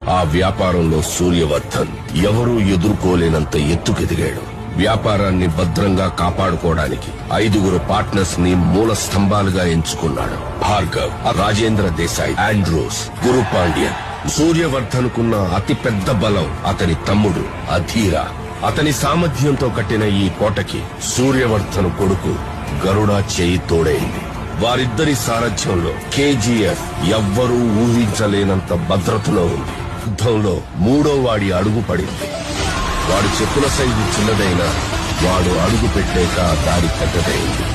ఆ వ్యాపారంలో సూర్యవర్ధన్ ఎవరూ ఎదుర్కోలేనంత ఎత్తుకెదిగాడు. వ్యాపారాన్ని భద్రంగా కాపాడుకోవడానికి 5 పార్ట్నర్స్ ని మూల స్తంభాలుగా ఎంచుకున్నాడు. భార్గవ్, రాజేంద్ర దేశాయ్, ఆండ్రూస్, గురు పాండ్యన్. సూర్యవర్ధన్ కున్న అతి పెద్ద బలం అతని తమ్ముడు అధీర. అతని సామర్థ్యంతో కట్టిన ఈ కోటకి సూర్యవర్ధన్ కొడుకు గరుడ చేయి తోడైంది. వారిద్దరి సారథ్యంలో కేజీఎఫ్ ఎవ్వరూ ఊహించలేనంత భద్రతలో ఉంది. యుద్ధంలో 3వ వాడి అడుగు పడింది. వాడు చెప్పుల సైజు చిన్నదైనా వాడు అడుగు పెట్టాక దారి పెద్దదైంది.